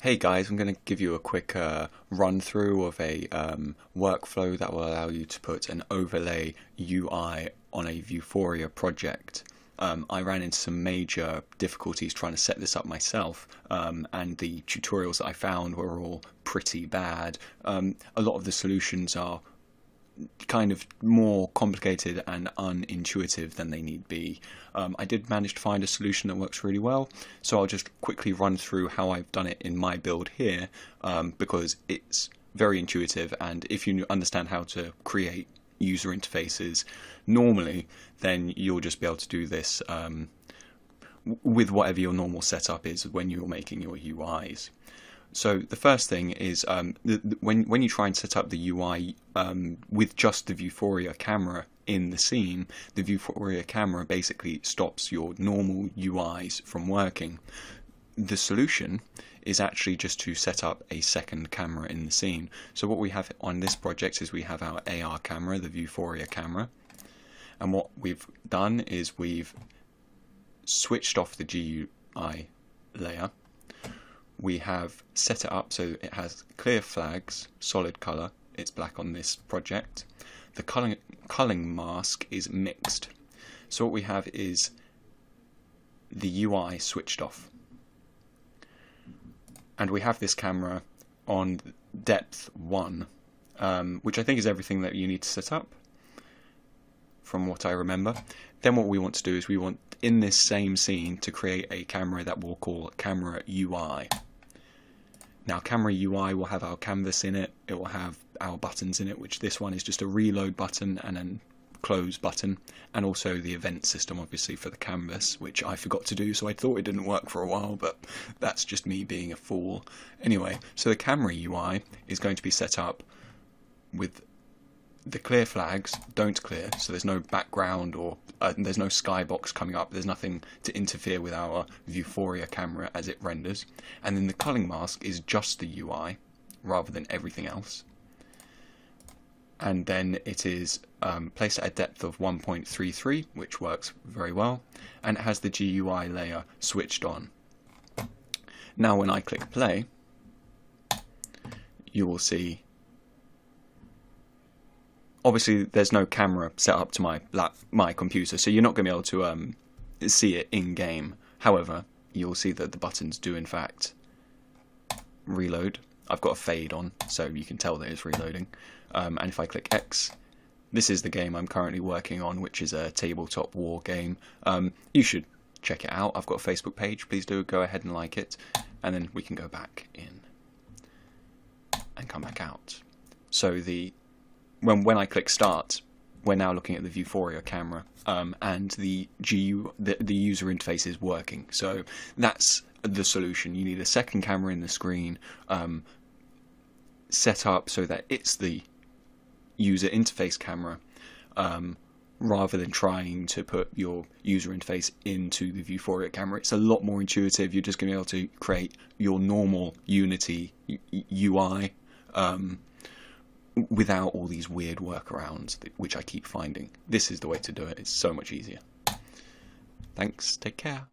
Hey guys, I'm going to give you a quick run through of a workflow that will allow you to put an overlay UI on a Vuforia project. I ran into some major difficulties trying to set this up myself, and the tutorials that I found were all pretty bad. A lot of the solutions are kind of more complicated and unintuitive than they need be. I did manage to find a solution that works really well, so I'll just quickly run through how I've done it in my build here, because it's very intuitive, and if you understand how to create user interfaces normally, then you'll just be able to do this with whatever your normal setup is when you're making your UIs. So the first thing is when you try and set up the UI with just the Vuforia camera in the scene, the Vuforia camera basically stops your normal UIs from working. The solution is actually just to set up a second camera in the scene. So what we have on this project is we have our AR camera, the Vuforia camera, and what we've done is we've switched off the GUI layer. We have set it up so it has clear flags, solid color, it's black on this project. The culling mask is mixed. So what we have is the UI switched off. And we have this camera on depth 1, which I think is everything that you need to set up, from what I remember. Then what we want to do is we want, in this same scene, to create a camera that we'll call camera UI. Now camera UI will have our canvas in it, it will have our buttons in it, which this one is just a reload button and then close button, and also the event system obviously for the canvas, which I forgot to do, so I thought it didn't work for a while, but that's just me being a fool. Anyway, so the camera UI is going to be set up with the clear flags don't clear, so there's no background or there's no skybox coming up, there's nothing to interfere with our Vuforia camera as it renders, and then the culling mask is just the UI rather than everything else, and then it is placed at a depth of 1.33, which works very well, and it has the GUI layer switched on. Now when I click play, you will see obviously there's no camera set up to my computer, so you're not going to be able to see it in game. However, you'll see that the buttons do in fact reload. I've got a fade on, so you can tell that it's reloading. And if I click X, this is the game I'm currently working on, which is a tabletop war game. You should check it out. I've got a Facebook page. Please do go ahead and like it, and then we can go back in and come back out. So when I click start, we're now looking at the Vuforia camera, and the user interface is working. So that's the solution. You need a second camera in the screen, set up so that it's the user interface camera, rather than trying to put your user interface into the Vuforia camera. It's a lot more intuitive. You're just going to be able to create your normal Unity UI, without all these weird workarounds which I keep finding. This is the way to do it. It's so much easier. Thanks, take care.